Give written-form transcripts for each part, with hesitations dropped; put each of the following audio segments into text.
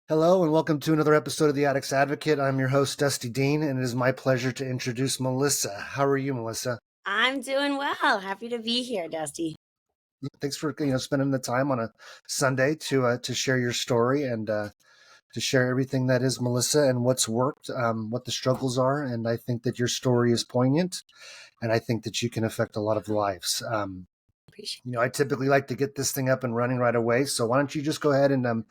Hello and welcome to another episode of the Addict's Advocate. I'm your host, Dusty Dean, and it is my pleasure to introduce Melissa. How are you, Melissa? I'm doing well. Happy to be here, Dusty. Thanks for spending the time on a Sunday to share your story and to share everything that is Melissa and what's worked, what the struggles are. And I think that your story is poignant, and I think that you can affect a lot of lives. Appreciate I typically like to get this thing up and running right away. So why don't you just go ahead and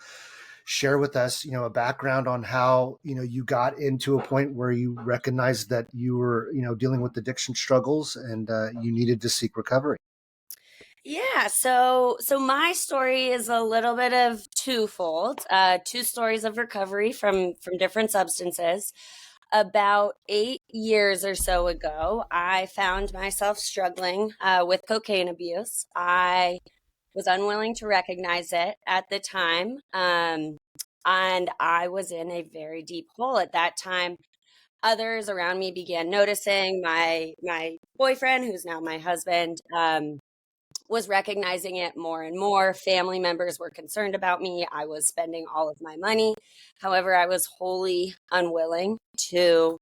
share with us, a background on how, you got into a point where you recognized that you were, dealing with addiction struggles and you needed to seek recovery. Yeah, so my story is a little bit of twofold. Two stories of recovery from different substances. About 8 years or so ago, I found myself struggling with cocaine abuse. I was unwilling to recognize it at the time, and I was in a very deep hole at that time. Others around me began noticing. My boyfriend, who's now my husband, was recognizing it more and more. Family members were concerned about me. I was spending all of my money. However, I was wholly unwilling to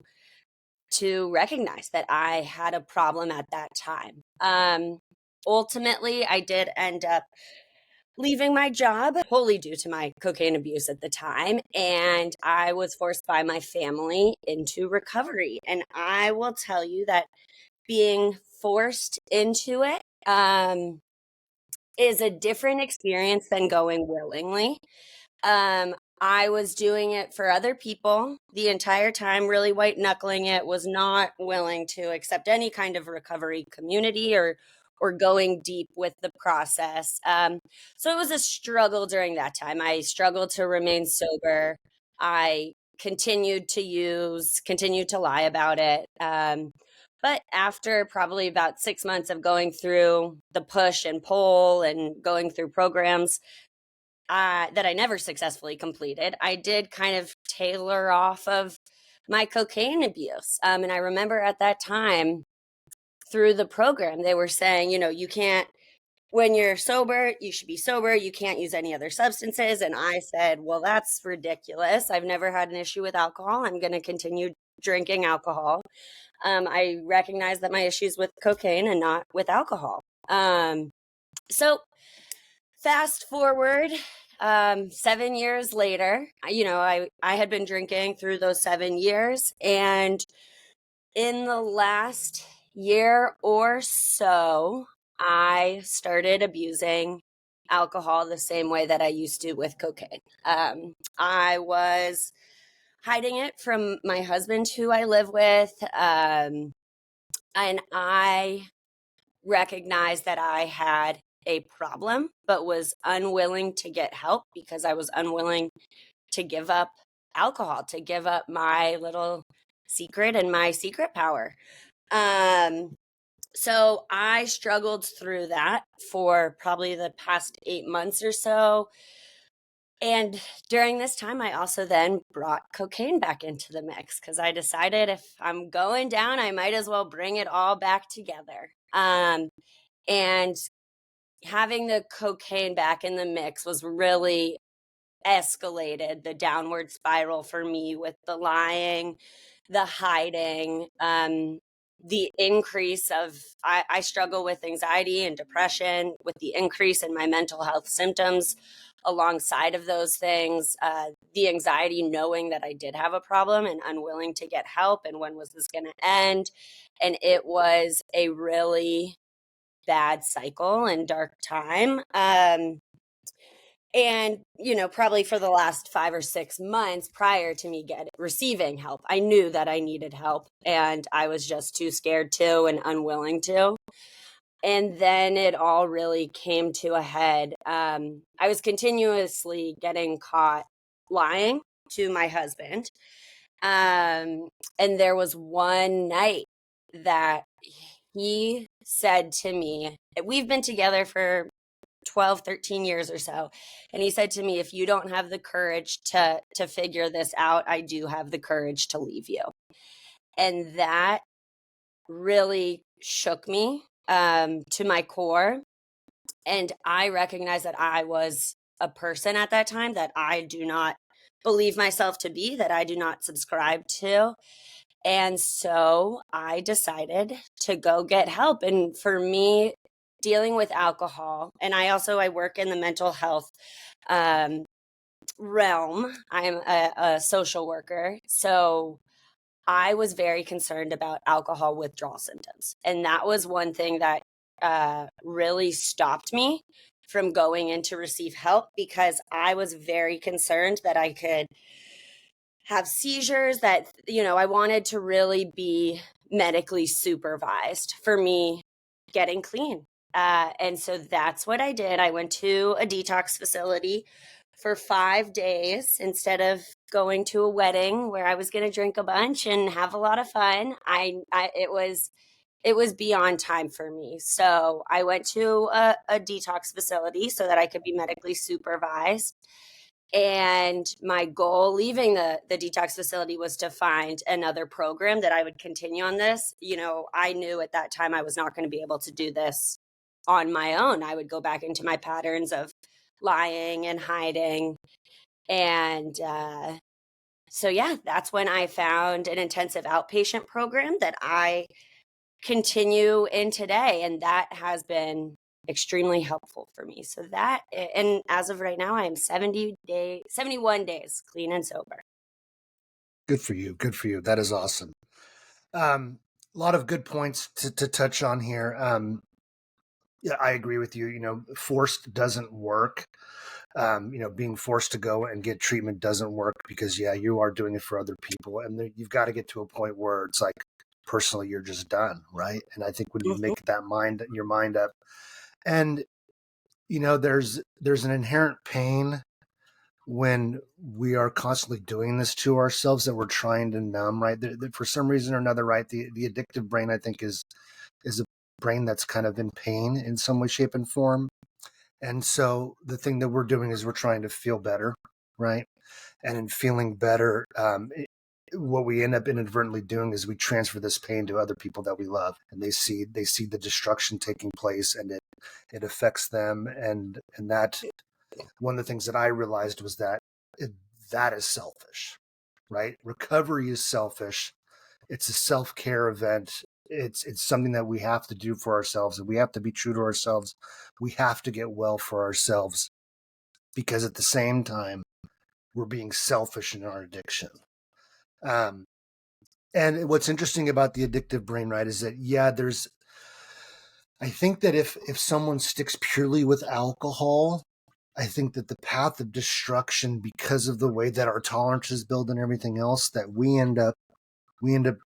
recognize that I had a problem at that time. Ultimately, I did end up leaving my job wholly due to my cocaine abuse at the time. And I was forced by my family into recovery. And I will tell you that being forced into it is a different experience than going willingly. I was doing it for other people the entire time, really white knuckling it, was not willing to accept any kind of recovery community or going deep with the process. So it was a struggle during that time. I struggled to remain sober. I continued to use, continued to lie about it. But after probably about 6 months of going through the push and pull and going through programs, that I never successfully completed, I did kind of tailor off of my cocaine abuse. And I remember at that time through the program, they were saying, you can't, when you're sober, you should be sober. You can't use any other substances. And I said, well, that's ridiculous. I've never had an issue with alcohol. I'm going to continue drinking alcohol. I recognize that my issues with cocaine and not with alcohol. So fast forward 7 years later, I had been drinking through those 7 years. And in the last year or so, I started abusing alcohol the same way that I used to with cocaine. I was hiding it from my husband, who I live with. And I recognized that I had a problem, but was unwilling to get help because I was unwilling to give up alcohol, to give up my little secret and my secret power. Um, so I struggled through that for probably the past 8 months or so. And during this time, I also then brought cocaine back into the mix because I decided if I'm going down, I might as well bring it all back together. And having the cocaine back in the mix was really escalated the downward spiral for me with the lying, the hiding, the increase of, I struggle with anxiety and depression, with the increase in my mental health symptoms alongside of those things, the anxiety knowing that I did have a problem and unwilling to get help and when was this going to end. And it was a really bad cycle and dark time. And probably for the last 5 or 6 months prior to me receiving help, I knew that I needed help and I was just too scared to and unwilling to. And then it all really came to a head. I was continuously getting caught lying to my husband. And there was one night that he said to me, we've been together for 12, 13 years or so. And he said to me, if you don't have the courage to figure this out, I do have the courage to leave you. And that really shook me to my core. And I recognized that I was a person at that time that I do not believe myself to be, that I do not subscribe to. And so I decided to go get help. And for me, dealing with alcohol, and I work in the mental health um, realm. I'm a social worker. So I was very concerned about alcohol withdrawal symptoms. And that was one thing that really stopped me from going in to receive help, because I was very concerned that I could have seizures, that, I wanted to really be medically supervised for me getting clean. And so that's what I did. I went to a detox facility for 5 days instead of going to a wedding where I was going to drink a bunch and have a lot of fun. It was beyond time for me. So I went to a detox facility so that I could be medically supervised. And my goal leaving the detox facility was to find another program that I would continue on this. I knew at that time I was not going to be able to do this on my own. I would go back into my patterns of lying and hiding. And so, yeah, that's when I found an intensive outpatient program that I continue in today. And that has been extremely helpful for me. So and as of right now, I am 71 days clean and sober. Good for you. Good for you. That is awesome. A lot of good points to touch on here. Yeah, I agree with you. Forced doesn't work. Being forced to go and get treatment doesn't work, because you are doing it for other people, and you've got to get to a point where it's like, personally, you're just done, right? And I think when you Mhm. make your mind up, and there's an inherent pain when we are constantly doing this to ourselves that we're trying to numb, right? For some reason or another, right? The addictive brain, I think, is a brain that's kind of in pain in some way, shape, and form. And so the thing that we're doing is we're trying to feel better, right? And in feeling better, what we end up inadvertently doing is we transfer this pain to other people that we love, and they see the destruction taking place, and it affects them, and that, one of the things that I realized was that that is selfish, right? Recovery is selfish. It's a self-care event. It's something that we have to do for ourselves, and we have to be true to ourselves. We have to get well for ourselves, because at the same time, we're being selfish in our addiction. Um, and what's interesting about the addictive brain, right, is that I think that if someone sticks purely with alcohol, I think that the path of destruction, because of the way that our tolerances build and everything else, that we end up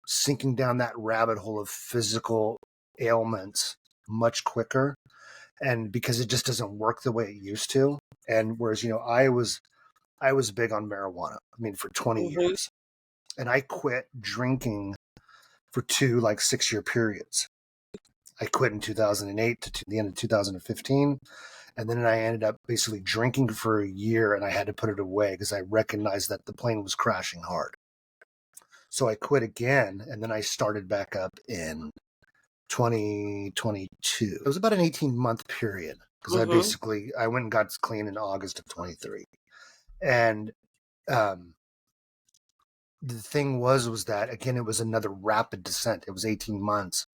sinking down that rabbit hole of physical ailments much quicker, and because it just doesn't work the way it used to. And whereas I was big on marijuana, I mean, for 20 Mhm. years, and I quit drinking for two, like, 6-year periods. I quit in 2008 to the end of 2015. And then I ended up basically drinking for a year, and I had to put it away because I recognized that the plane was crashing hard. So I quit again, and then I started back up in 2022. It was about an 18-month period, because Mhm. I went and got clean in August of 23. And um, the thing was that, again, it was another rapid descent. It was 18 months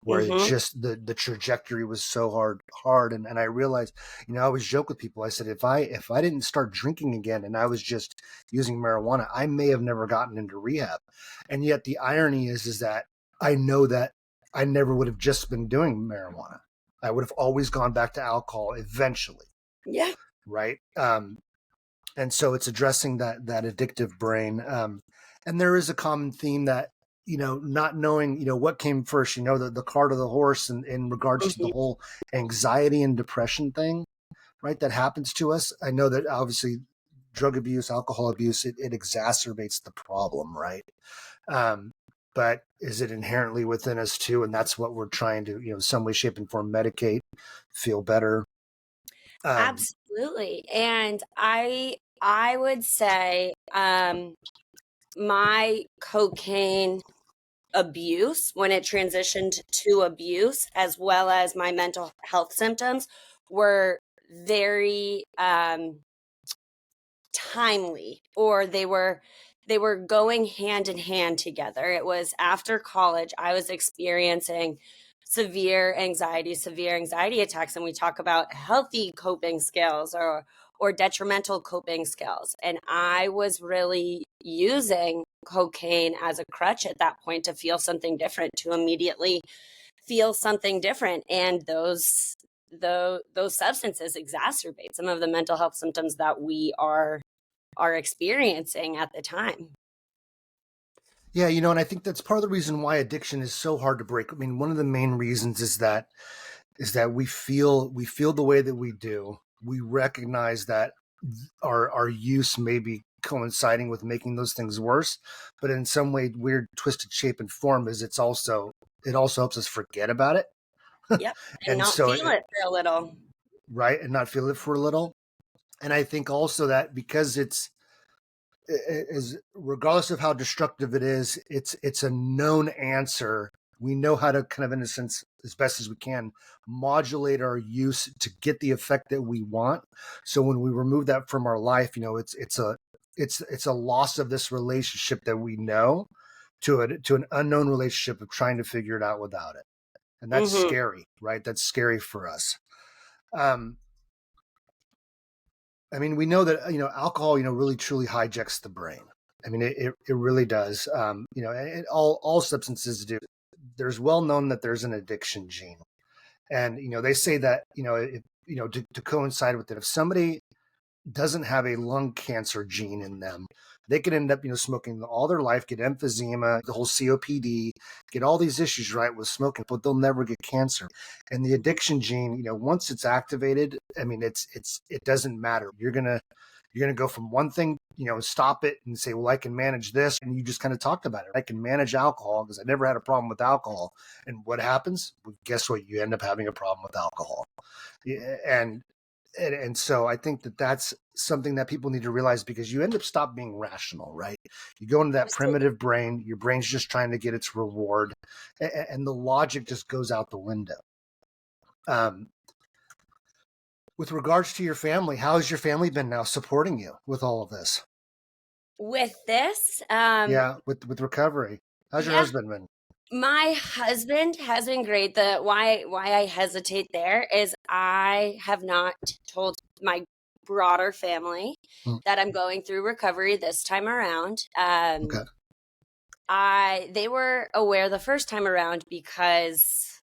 where it Mhm. just, the trajectory was so hard. And I realized, I always joke with people. I said, if I didn't start drinking again and I was just using marijuana, I may have never gotten into rehab. And yet the irony is that I know that I never would have just been doing marijuana. I would have always gone back to alcohol eventually, Yeah. right? And so it's addressing that addictive brain. And there is a common theme that, not knowing, what came first, the cart or the horse, in regards to the Mhm. whole anxiety and depression thing, right? That happens to us. I know that obviously drug abuse, alcohol abuse, it exacerbates the problem, right? Um, but is it inherently within us too? And that's what we're trying to, some way, shape, and form, medicate, feel better. Um, Absolutely. And I would say my cocaine abuse, when it transitioned to abuse, as well as my mental health symptoms, were very timely, or they were going hand in hand together. It was after college, I was experiencing severe anxiety attacks, and we talk about healthy coping skills or detrimental coping skills. And I was really using cocaine as a crutch at that point to feel something different, to immediately feel something different. And those substances exacerbate some of the mental health symptoms that we are experiencing at the time. Yeah, and I think that's part of the reason why addiction is so hard to break. I mean, one of the main reasons is that we feel the way that we do. We recognize that our use may be coinciding with making those things worse, but in some way, weird, twisted shape and form, is it also helps us forget about it, Yep. And and not so feel it for a little. right, and not feel it for a little. And I think also that because it's is regardless of how destructive it is, it's a known answer. We know how to kind of, in a sense, as best as we can, modulate our use to get the effect that we want. So when we remove that from our life, it's a loss of this relationship that we know to an unknown relationship of trying to figure it out without it, and that's Hmm. scary, right? That's scary for us. Um, I mean, we know that alcohol, really truly hijacks the brain. I mean, it really does. All substances do. There's well known that there's an addiction gene, and they say that to coincide with it, if somebody doesn't have a lung cancer gene in them, they could end up, smoking all their life, get emphysema, the whole COPD, get all these issues right with smoking, but they'll never get cancer. And the addiction gene, once it's activated, I mean, it doesn't matter. You're gonna go from one thing, stop it and say, well, I can manage this. And you just kind of talked about it. I can manage alcohol because I never had a problem with alcohol. And what happens? Well, guess what? You end up having a problem with alcohol. Yeah, and so I think that that's something that people need to realize, because you end up stop being rational, right? You go into that Absolutely. primitive brain, your brain's just trying to get its reward, and the logic just goes out the window. Um, with regards to your family, how has your family been now supporting you with all of this? With this, Yeah, with recovery, how's your yeah, husband been? my husband has been great. The why I hesitate there is I have not told my broader family Hmm. that I'm going through recovery this time around. Okay. I They were aware the first time around because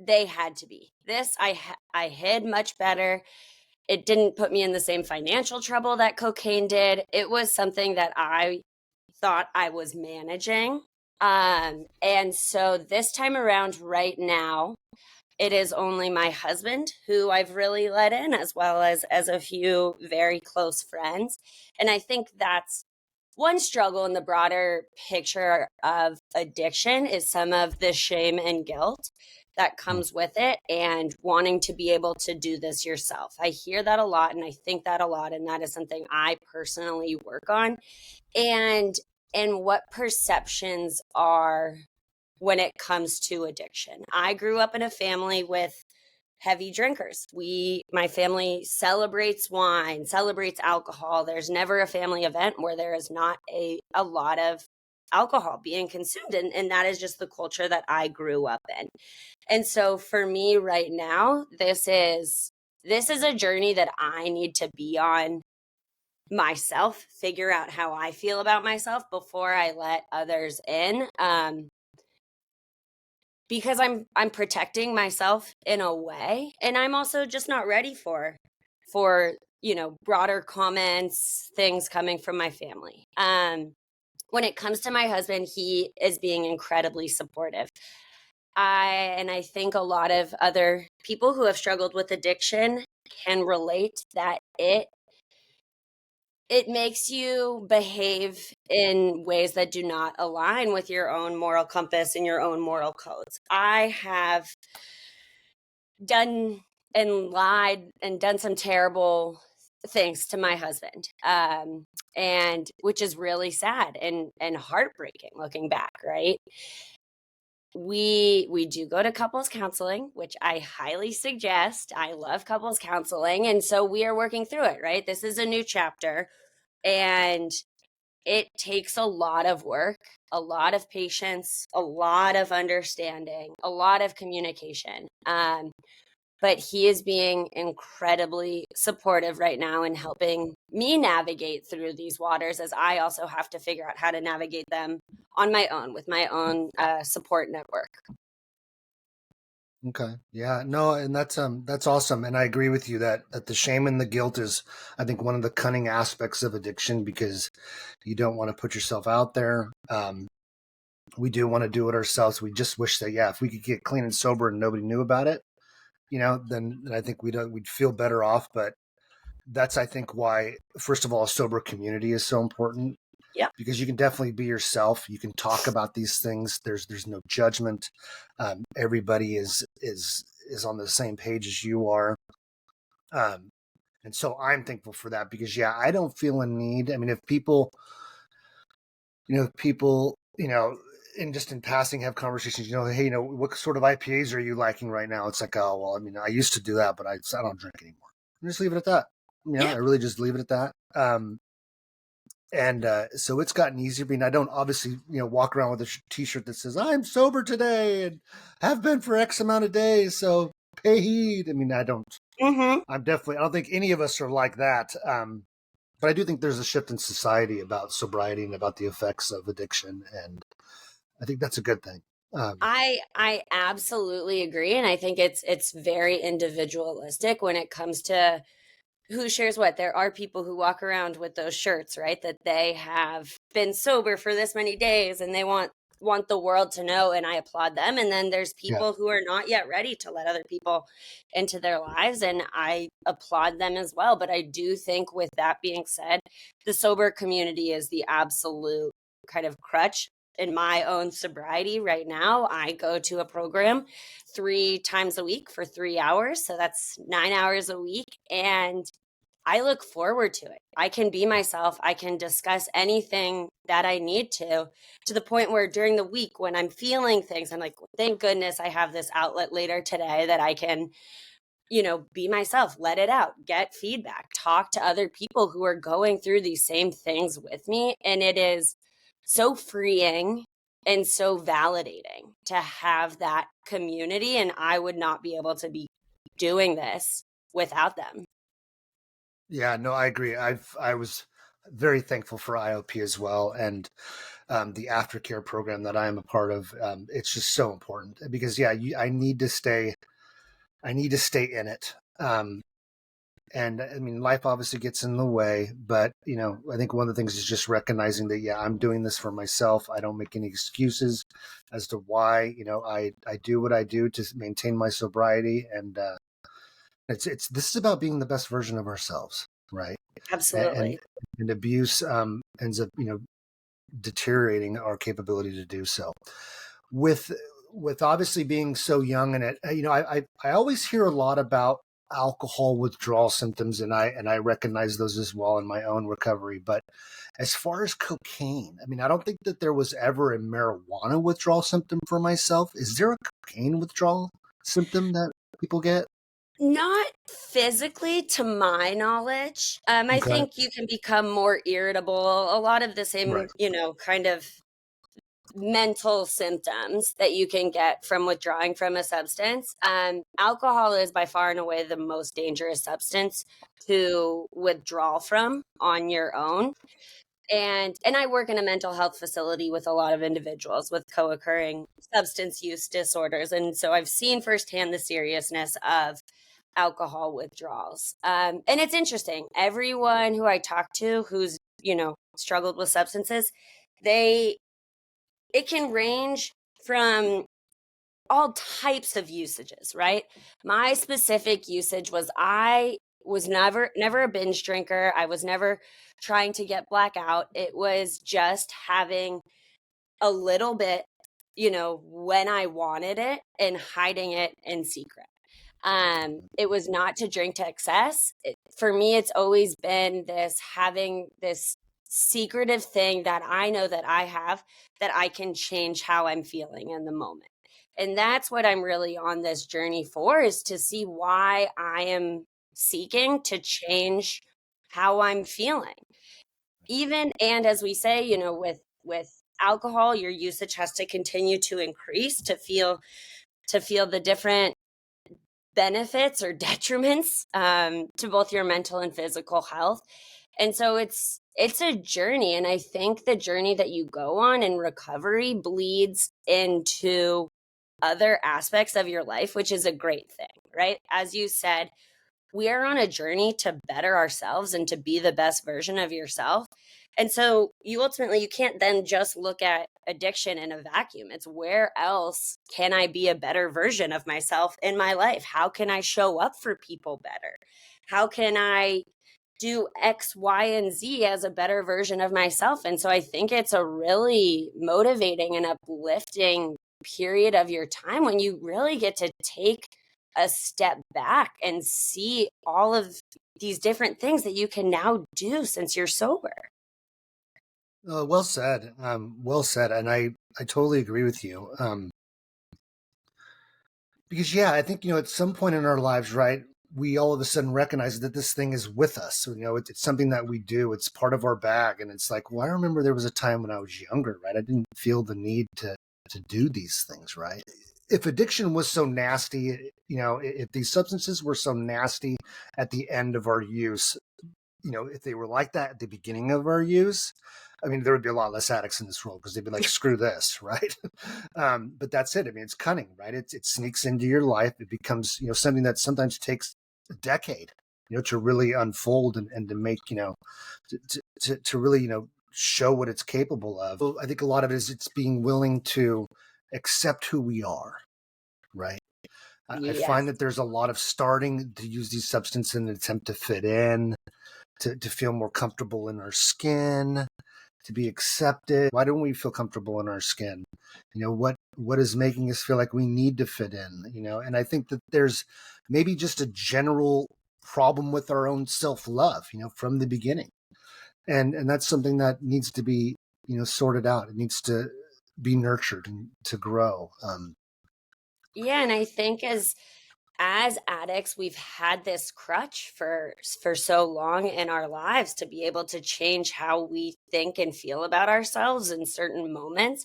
they had to be. This I hid much better. It didn't put me in the same financial trouble that cocaine did. It was something that I thought I was managing. And so this time around, right now, it is only my husband who I've really let in, as well as a few very close friends. And I think that's one struggle in the broader picture of addiction is some of the shame and guilt that Hmm. comes with it, and wanting to be able to do this yourself. I hear that a lot and I think that a lot, and that is something I personally work on. And what perceptions are when it comes to addiction. I grew up in a family with heavy drinkers. My family celebrates wine, celebrates alcohol. There's never a family event where there is not a lot of alcohol being consumed. And that is just the culture that I grew up in. And so for me right now, this is a journey that I need to be on myself, figure out how I feel about myself before I let others in. Because I'm protecting myself in a way, and I'm also just not ready for broader comments, things coming from my family. When it comes to my husband, he is being incredibly supportive. I think a lot of other people who have struggled with addiction can relate that it makes you behave in ways that do not align with your own moral compass and your own moral codes. I have done and lied and done some terrible things to my husband, and which is really sad and heartbreaking looking back, right? we do go to couples counseling, which I highly suggest. I love couples counseling, and so we are working through it, right? This is a new chapter, and it takes a lot of work, a lot of patience, a lot of understanding, a lot of communication. But he is being incredibly supportive right now and helping me navigate through these waters, as I also have to figure out how to navigate them on my own with my own support network. Okay. Yeah. No, and that's awesome. And I agree with you that the shame and the guilt is, I think, one of the cunning aspects of addiction, because you don't want to put yourself out there. We do want to do it ourselves. We just wish that, yeah, if we could get clean and sober and nobody knew about it, then I think we'd feel better off. But that's, I think, why, first of all, a sober community is so important, Yep. because you can definitely be yourself. You can talk about these things. There's no judgment. Everybody is on the same page as you are. Um, and so I'm thankful for that, because yeah, I don't feel a need. I mean, if people, in passing have conversations, hey, what sort of IPAs are you liking right now? It's like, oh, well, I mean, I used to do that, but I don't drink anymore. And just leave it at that. Yeah. I really just leave it at that. And so it's gotten easier. I mean, I don't obviously, walk around with a T-shirt that says "I'm sober today" and have been for X amount of days, so pay heed. I mean, I don't. Mm-hmm. I don't think any of us are like that. But I do think there's a shift in society about sobriety and about the effects of addiction, and I think that's a good thing. I absolutely agree, and I think it's very individualistic when it comes to who shares what. There are people who walk around with those shirts, right? That they have been sober for this many days and they want the world to know, and I applaud them. And then there's Yeah, people who are not yet ready to let other people into their lives, and I applaud them as well. But I do think, with that being said, the sober community is the absolute kind of crutch in my own sobriety right now. I go to a program 3 times a week for 3 hours. So that's 9 hours a week. And I look forward to it. I can be myself. I can discuss anything that I need to the point where during the week when I'm feeling things, I'm like, thank goodness I have this outlet later today that I can, be myself, let it out, get feedback, talk to other people who are going through these same things with me. And it is so freeing and so validating to have that community. And I would not be able to be doing this without them. yeah, no, I agree. I was very thankful for IOP as well, and the aftercare program that I am a part of. It's just so important, because yeah, I need to stay. I need to stay in it. And I mean, life obviously gets in the way, but I think one of the things is just recognizing that, yeah, I'm doing this for myself. I don't make any excuses as to why, I do what I do to maintain my sobriety. And this is about being the best version of ourselves, right? And Absolutely. and abuse ends up, deteriorating our capability to do so. With obviously being so young, and I always hear a lot about alcohol withdrawal symptoms, and I recognize those as well in my own recovery. But as far as cocaine, I mean, I don't think that there was ever a marijuana withdrawal symptom for myself. Is there a cocaine withdrawal symptom that people get? Not physically, to my knowledge. I Okay. think you can become more irritable. A lot of the same, Right. kind of mental symptoms that you can get from withdrawing from a substance. Alcohol is by far and away the most dangerous substance to withdraw from on your own. And I work in a mental health facility with a lot of individuals with co-occurring substance use disorders, and so I've seen firsthand the seriousness of alcohol withdrawals. And it's interesting, everyone who I talk to who's struggled with substances, they it can range from all types of usages, right? My specific usage was, I was never a binge drinker. I was never trying to get blackout. It was just having a little bit, when I wanted it, and hiding it in secret. It was not to drink to excess. For me, it's always been this, having this secretive thing that I know that I have, that I can change how I'm feeling in the moment. And that's what I'm really on this journey for, is to see why I am seeking to change how I'm feeling. Even, and as we say, with alcohol, your usage has to continue to increase to feel the different benefits or detriments to both your mental and physical health. And so it's a journey, and I think the journey that you go on in recovery bleeds into other aspects of your life, which is a great thing, right? As you said, we are on a journey to better ourselves and to be the best version of yourself. And so you can't then just look at addiction in a vacuum. It's where else can I be a better version of myself in my life? How can I show up for people better? How can I do X, Y, and Z as a better version of myself? And so I think it's a really motivating and uplifting period of your time when you really get to take a step back and see all of these different things that you can now do since you're sober. Well said. Well said. And I totally agree with you. Because yeah, I think, at some point in our lives, right, we all of a sudden recognize that this thing is with us. So, it's something that we do. It's part of our bag. And it's like, well, I remember there was a time when I was younger, right? I didn't feel the need to do these things, right? If addiction was so nasty, if these substances were so nasty at the end of our use, if they were like that at the beginning of our use, I mean, there would be a lot less addicts in this world because they'd be like, screw this, right? But that's it. I mean, it's cunning, right? It sneaks into your life. It becomes, something that sometimes takes a decade, to really unfold and to make, to really, show what it's capable of. So I think a lot of it is it's being willing to accept who we are, right? I find Yes. that there's a lot of starting to use these substances in an attempt to fit in, to feel more comfortable in our skin, to be accepted. Why don't we feel comfortable in our skin? What is making us feel like we need to fit in? And I think that there's maybe just a general problem with our own self-love, from the beginning. And that's something that needs to be, sorted out. It needs to be nurtured and to grow. Yeah, and I think as addicts, we've had this crutch for so long in our lives to be able to change how we think and feel about ourselves in certain moments.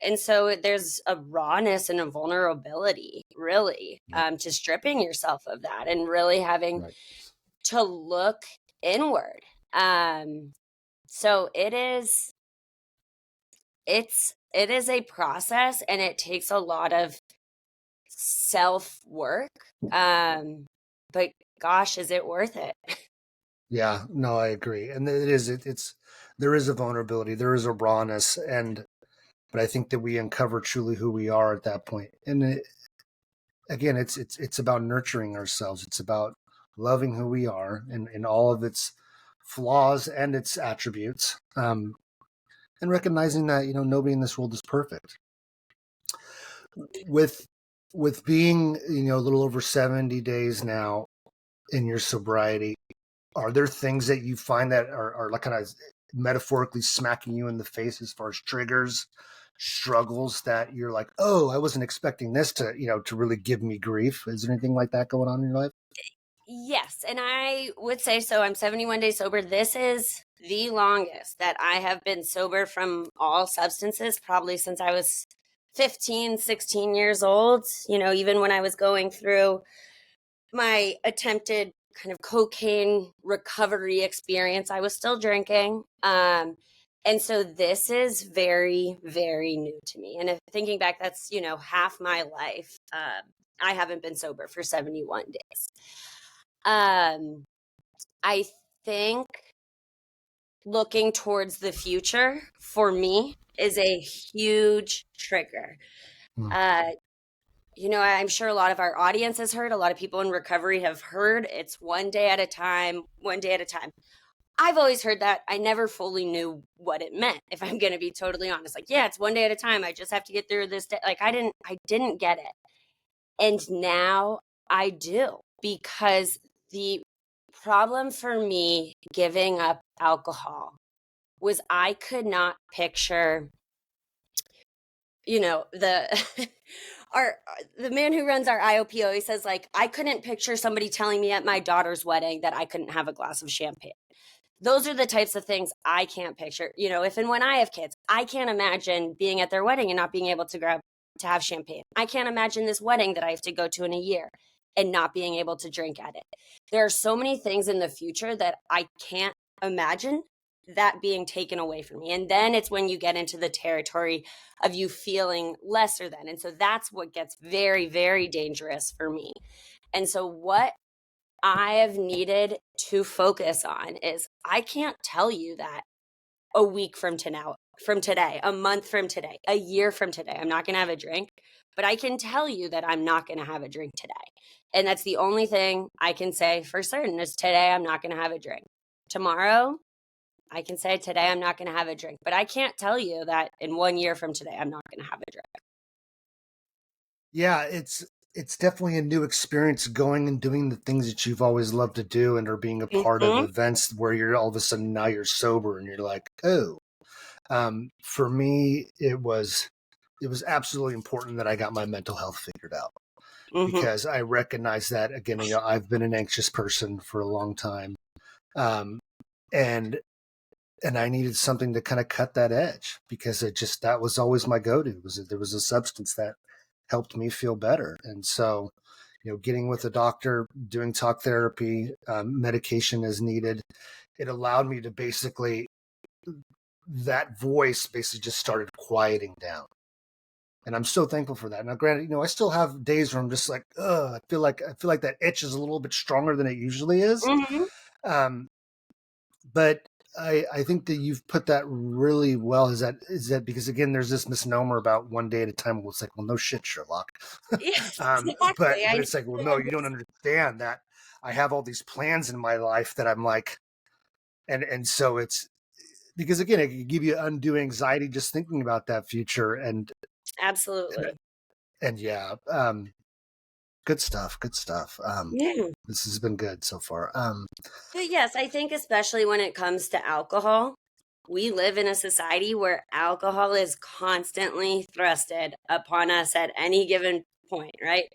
And so there's a rawness and a vulnerability, really, Right. to stripping yourself of that and really having Right. to look inward. Um, so it is a process, and it takes a lot of self work. But gosh, is it worth it? Yeah, no, I agree. And it is, it's, there is a vulnerability, there is a rawness, but I think that we uncover truly who we are at that point. And again, it's about nurturing ourselves. It's about loving who we are and all of its flaws and its attributes, and recognizing that nobody in this world is perfect. With being a little over 70 days now in your sobriety, are there things that you find that are like kind of metaphorically smacking you in the face as far as triggers, struggles that you're like, oh, I wasn't expecting this to really give me grief? Is there anything like that going on in your life? Yes, and I would say so. I'm 71 days sober. This is the longest that I have been sober from all substances, probably since I was 15, 16 years old. Even when I was going through my attempted kind of cocaine recovery experience, I was still drinking. And so this is very, very new to me. And if thinking back, that's, half my life. I haven't been sober for 71 days. I think looking towards the future for me is a huge trigger. Hmm. Uh, I'm sure a lot of our audience has heard, a lot of people in recovery have heard, it's one day at a time, one day at a time. I've always heard that. I never fully knew what it meant, if I'm going to be totally honest. Like, yeah, it's one day at a time. I just have to get through this day. Like, I didn't get it. And now I do, because the problem for me giving up alcohol was I could not picture, the our the man who runs our IOP always says, like, I couldn't picture somebody telling me at my daughter's wedding that I couldn't have a glass of champagne. Those are the types of things I can't picture. You know, if and when I have kids, I can't imagine being at their wedding and not being able to have champagne. I can't imagine this wedding that I have to go to in a year and not being able to drink at it. There are so many things in the future that I can't imagine that being taken away from me. And then it's when you get into the territory of you feeling lesser than. And so that's what gets very, very dangerous for me. And so what I have needed to focus on is I can't tell you that a week from today, a month from today, a year from today, I'm not going to have a drink, but I can tell you that I'm not going to have a drink today. And that's the only thing I can say for certain is today I'm not going to have a drink. Tomorrow, I can say today I'm not going to have a drink, but I can't tell you that in 1 year from today I'm not going to have a drink. Yeah, it's definitely a new experience going and doing the things that you've always loved to do and are being a part of Mm-hmm. events where you're all of a sudden now you're sober and you're like, oh. For me, it was absolutely important that I got my mental health figured out Mm-hmm. because I recognize that again, I've been an anxious person for a long time. Um, and and I needed something to kind of cut that edge because that was always my go-to was that there was a substance that helped me feel better. And so, getting with a doctor, doing talk therapy, medication as needed, it allowed me to basically that voice basically just started quieting down. And I'm so thankful for that. Now, granted, I still have days where I'm just like, ugh, I feel like that itch is a little bit stronger than it usually is. Mm-hmm. Um, but I think that you've put that really well. Is that because again, there's this misnomer about one day at a time. Well, it's like, well, no shit, Sherlock. Yes, But exactly. I it's like, well, no, you don't understand that I have all these plans in my life that I'm like, and so it's because again, it can give you undue anxiety just thinking about that future, and absolutely. and yeah, good stuff, good stuff. Yeah. This has been good so far. But yes, I think especially when it comes to alcohol, we live in a society where alcohol is constantly thrusted upon us at any given point, right? Right.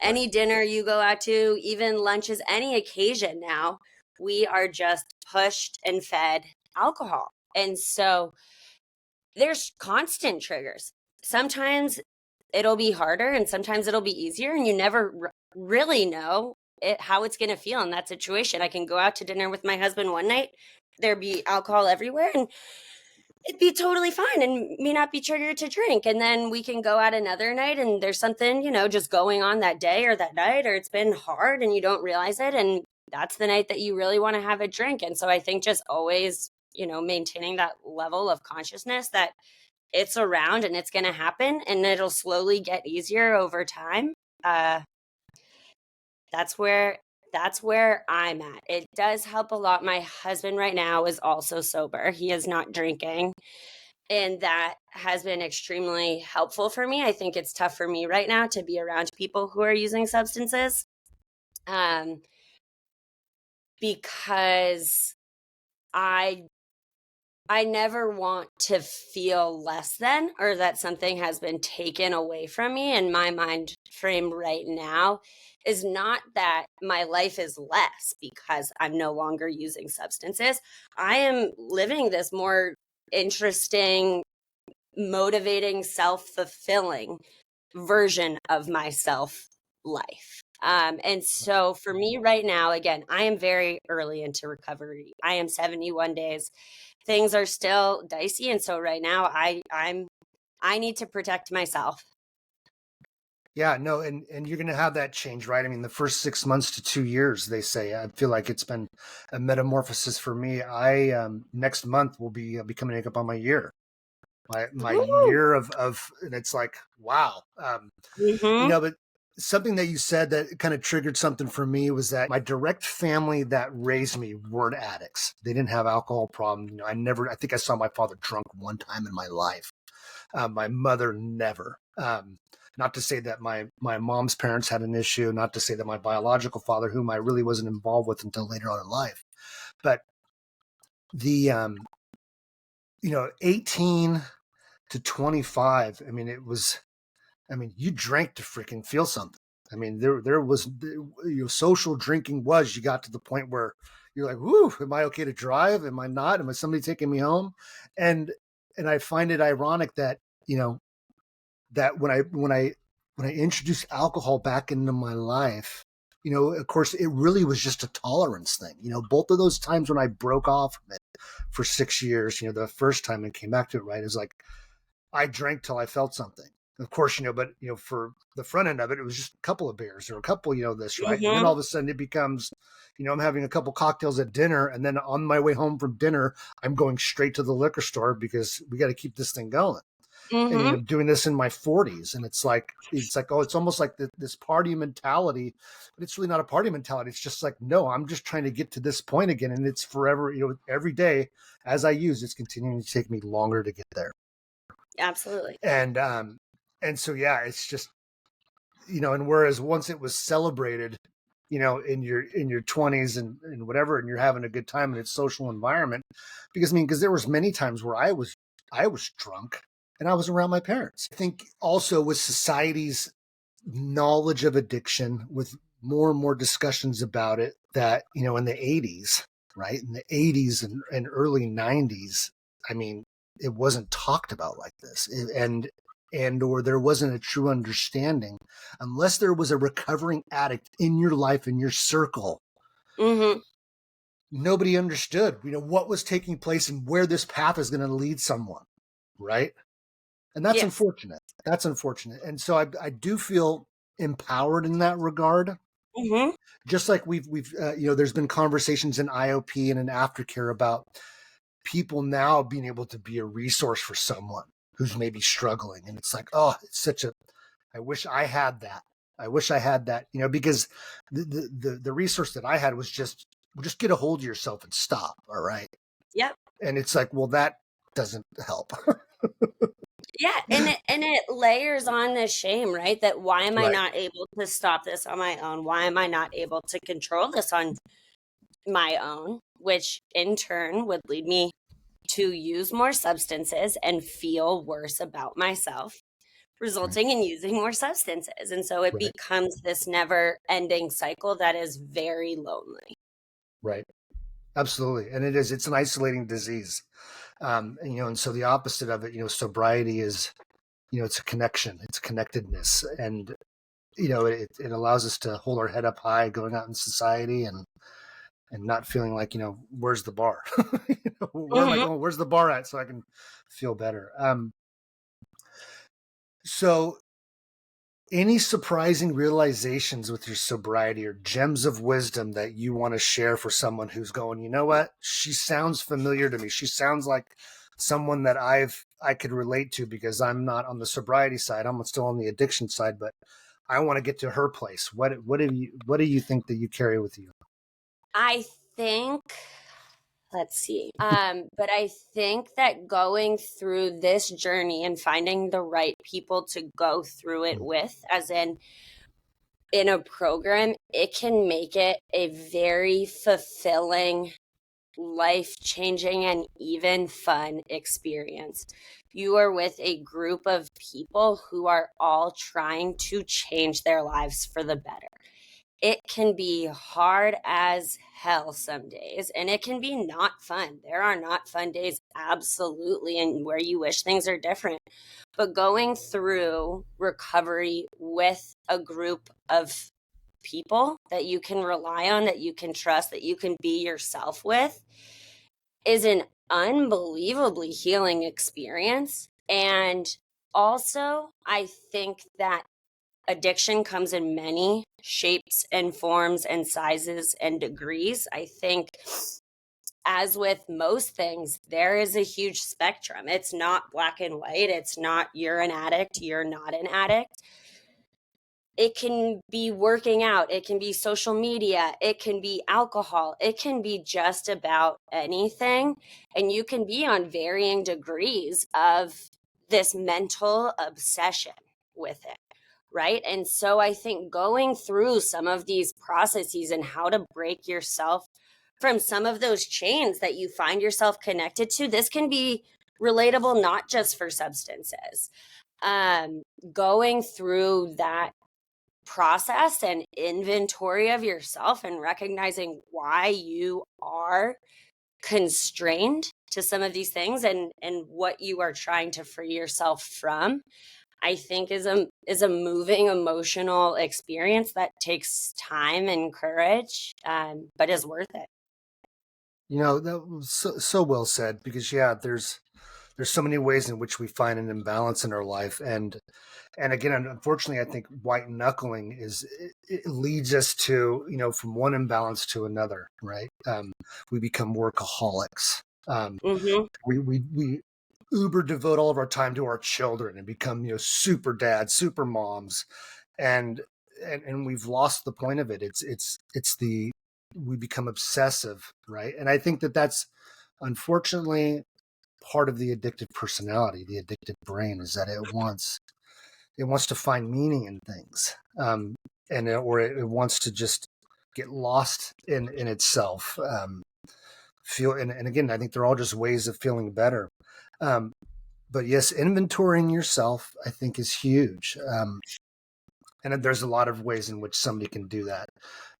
Any dinner you go out to, even lunches, any occasion now, we are just pushed and fed alcohol. And so there's constant triggers. Sometimes it'll be harder and sometimes it'll be easier, and you never really know how it's going to feel in that situation. I can go out to dinner with my husband one night, there be alcohol everywhere, and it'd be totally fine and me not be triggered to drink. And then we can go out another night and there's something, just going on that day or that night, or it's been hard and you don't realize it. And that's the night that you really want to have a drink. And so I think just always, maintaining that level of consciousness that it's around and it's going to happen and it'll slowly get easier over time. Uh, that's where that's where I'm at. It does help a lot. My husband right now is also sober. He is not drinking, and that has been extremely helpful for me. I think it's tough for me right now to be around people who are using substances, um, because I I never want to feel less than or that something has been taken away from me. And my mind frame right now is not that my life is less because I'm no longer using substances. I am living this more interesting, motivating, self fulfilling version of myself life. And so for me right now, again, I am very early into recovery. I am 71 days. Things are still dicey, and so right now I need to protect myself. Yeah, no, and you're going to have that change, right? I mean, the first 6 months to 2 years, they say. I feel like it's been a metamorphosis for me. I next month will be coming up on my year, my Woo! year of, and it's like wow. Mhm. But something that you said that kind of triggered something for me was that my direct family that raised me weren't addicts. They didn't have alcohol problem. I think I saw my father drunk one time in my life. My mother never. Not to say that my mom's parents had an issue, not to say that my biological father, whom I really wasn't involved with until later on in life, but the 18 to 25. I mean, it was I mean, you drank to freaking feel something. I mean, there was, social drinking was, you got to the point where you're like, whoo, am I okay to drive? Am I not? Am I somebody taking me home? And, and I find it ironic that, that when I introduced alcohol back into my life, of course, it really was just a tolerance thing. Both of those times when I broke off from it for 6 years, the first time and came back to it, right, is like I drank till I felt something. Of course, but for the front end of it, it was just a couple of beers or a couple, this, right? And then Mm-hmm. all of a sudden it becomes, I'm having a couple cocktails at dinner, and then on my way home from dinner, I'm going straight to the liquor store because we got to keep this thing going. And Mm-hmm. doing this in my 40s, and it's like, oh, it's almost like this party mentality, but it's really not a party mentality. It's just like, no, I'm just trying to get to this point again, and it's forever. Every day as I use, it's continuing to take me longer to get there. Absolutely. And so yeah, it's just, and whereas once it was celebrated, in your 20s and whatever, and you're having a good time in its social environment, because there was many times where I was drunk and I was around my parents. I think also with society's knowledge of addiction, with more and more discussions about it, that in the 80s, right, in the 80s and early 90s, I mean, it wasn't talked about like this. And or there wasn't a true understanding unless there was a recovering addict in your life, in your circle. Mm-hmm. Nobody understood what was taking place and where this path is going to lead someone, right? And that's Yes. unfortunate. And so I do feel empowered in that regard. Mm-hmm. Just like we've there's been conversations in IOP and in aftercare about people now being able to be a resource for someone who's maybe struggling. And it's like, oh, I wish I had that. I wish I had that, because the resource that I had was just get a hold of yourself and stop. All right. Yep. And it's like, well, that doesn't help. Yeah, and it layers on this shame, right? That why am I Right. not able to stop this on my own? Why am I not able to control this on my own? Which in turn would lead me to use more substances and feel worse about myself, Right. resulting in using more substances. And so it Right. becomes this never ending cycle that is very lonely. Right. Absolutely. And it's an isolating disease. And so the opposite of it, sobriety is, it's a connection, it's connectedness. And, it allows us to hold our head up high going out in society, and not feeling like, where's the bar? Where am I Mm-hmm. going? Where's the bar at? So I can feel better. So any surprising realizations with your sobriety or gems of wisdom that you want to share for someone who's going, you know what? She sounds familiar to me. She sounds like someone that I could relate to, because I'm not on the sobriety side. I'm still on the addiction side, but I want to get to her place. What do you think that you carry with you? I think, let's see. But I think that going through this journey and finding the right people to go through it with, as in a program, it can make it a very fulfilling, life changing, and even fun experience. You are with a group of people who are all trying to change their lives for the better. It can be hard as hell some days, and it can be not fun. There are not fun days, absolutely, and where you wish things are different. But going through recovery with a group of people that you can rely on, that you can trust, that you can be yourself with, is an unbelievably healing experience. And also, I think that addiction comes in many shapes and forms and sizes and degrees. I think, as with most things, there is a huge spectrum. It's not black and white. It's not you're an addict, you're not an addict. It can be working out, it can be social media, it can be alcohol, it can be just about anything. And you can be on varying degrees of this mental obsession with it, right? And so I think going through some of these processes and how to break yourself from some of those chains that you find yourself connected to, this can be relatable not just for substances. Going through that process and inventory of yourself and recognizing why you are constrained to some of these things and what you are trying to free yourself from, I think is a moving emotional experience that takes time and courage, but is worth it. That was so well said, because there's so many ways in which we find an imbalance in our life, and again, unfortunately, I think white knuckling it leads us to, from one imbalance to another, right? We become workaholics. Hmm. We uber devote all of our time to our children and become, super dads, super moms, and we've lost the point of it. It's the we become obsessive, right? And I think that that's unfortunately part of the addictive personality, the addictive brain, is that it wants to find meaning in things, or it wants to just get lost in itself. Feel and again, I think they're all just ways of feeling better. Um, but yes, inventorying yourself, I think, is huge. And there's a lot of ways in which somebody can do that.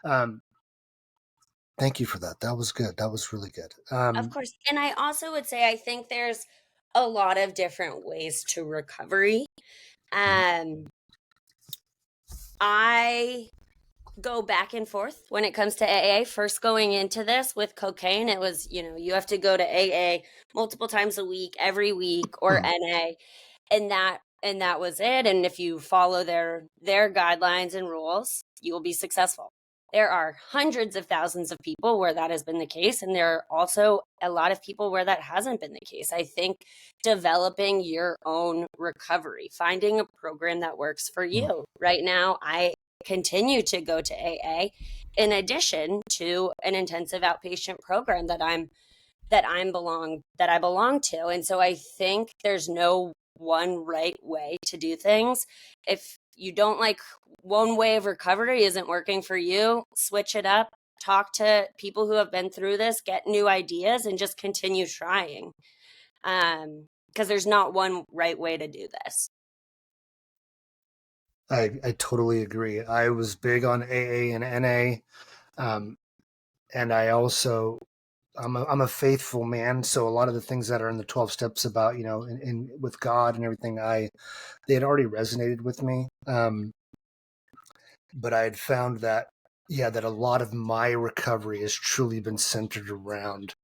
Um, Thank you for that. That was good. That was really good. Of course. And I also would say I think there's a lot of different ways to recovery. Um, I go back and forth when it comes to AA. First, going into this with cocaine, it was, you have to go to AA multiple times a week, every week, or NA, and that was it. And if you follow their guidelines and rules, you will be successful. There are hundreds of thousands of people where that has been the case, and there are also a lot of people where that hasn't been the case. I think developing your own recovery, finding a program that works for you. Right now, I continue to go to AA in addition to an intensive outpatient program that I belong to. And so I think there's no one right way to do things. If you don't like one way of recovery isn't working for you, switch it up, talk to people who have been through this, get new ideas, and just continue trying. Because there's not one right way to do this. I totally agree. I was big on AA and NA, and I'm a faithful man. So a lot of the things that are in the 12 steps about, with God and everything, they had already resonated with me. But I had found that, that a lot of my recovery has truly been centered around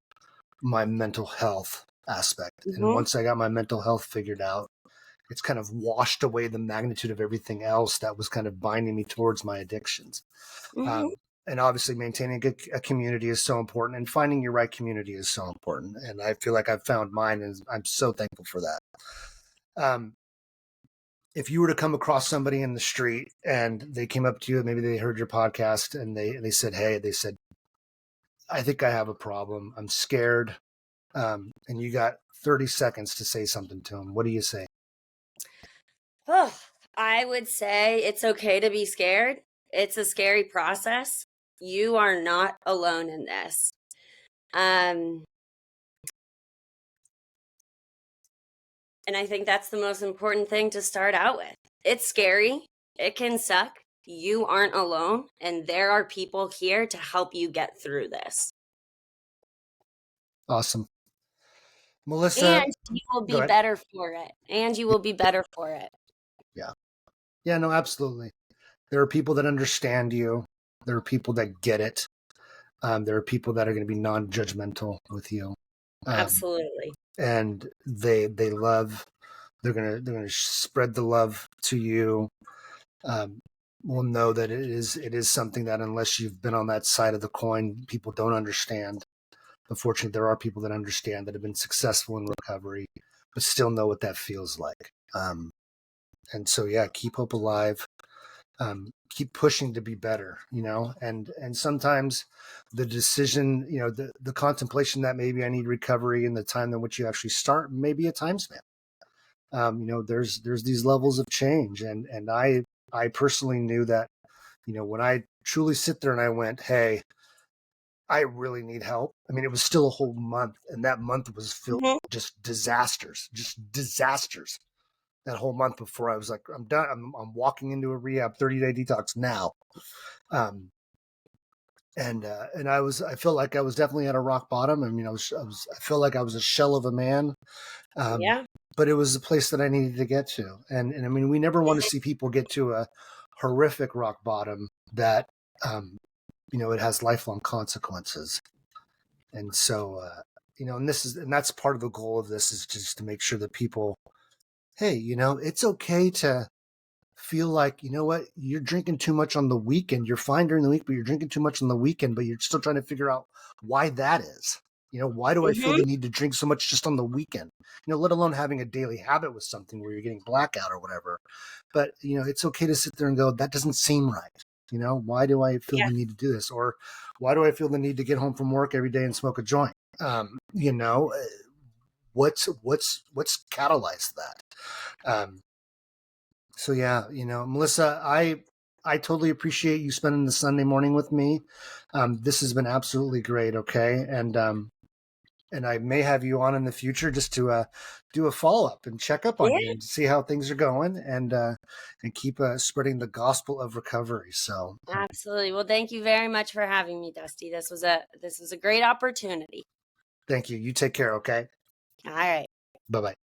my mental health aspect. And Mm-hmm. once I got my mental health figured out, it's kind of washed away the magnitude of everything else that was kind of binding me towards my addictions. Mm-hmm. And obviously maintaining a community is so important, and finding your right community is so important. And I feel like I've found mine, and I'm so thankful for that. If you were to come across somebody in the street and they came up to you, maybe they heard your podcast and they said, hey, I think I have a problem. I'm scared. And you got 30 seconds to say something to them. What do you say? Oh, I would say it's okay to be scared. It's a scary process. You are not alone in this. Um, and I think that's the most important thing to start out with. It's scary. It can suck. You aren't alone, and there are people here to help you get through this. Awesome. Melissa, And you will go be ahead. better for it. And you will be better for it. Yeah. Yeah, no, absolutely. There are people that understand you. There are people that get it. There are people that are going to be non-judgmental with you. Absolutely. And they love, they're gonna spread the love to you. Will know that it is something that, unless you've been on that side of the coin, people don't understand. Unfortunately, there are people that understand, that have been successful in recovery, but still know what that feels like. And so, keep hope alive. Keep pushing to be better, and sometimes the decision, the contemplation that maybe I need recovery, and the time in which you actually start, maybe a time span. There's these levels of change, and I personally knew that, when I truly sit there and I went, hey, I really need help. I mean, it was still a whole month, and that month was filled Hmm. with just disasters. that whole month before I was like, I'm done. I'm walking into a rehab 30-day detox now. And I felt like I was definitely at a rock bottom. I mean, I felt like I was a shell of a man. Um, Yeah. but it was a place that I needed to get to. And I mean, we never want to see people get to a horrific rock bottom that, it has lifelong consequences. And so, and that's part of the goal of this, is just to make sure that people, hey, it's okay to feel like, you know what, you're drinking too much on the weekend. You're fine during the week, but you're drinking too much on the weekend, but you're still trying to figure out why that is. Why do I feel Hmm. the need to drink so much just on the weekend? Let alone having a daily habit with something where you're getting blackout or whatever. But, it's okay to sit there and go, that doesn't seem right. Why do I feel Yeah. the need to do this? Or why do I feel the need to get home from work every day and smoke a joint? What's catalyzed that? So yeah, Melissa, I totally appreciate you spending the Sunday morning with me. This has been absolutely great. Okay, and I may have you on in the future just to do a follow up and check up on you Yeah. and see how things are going, and keep spreading the gospel of recovery. So Absolutely. Well, thank you very much for having me, Dusty. This was a great opportunity. thank you. You take care. Okay. All right. Bye bye.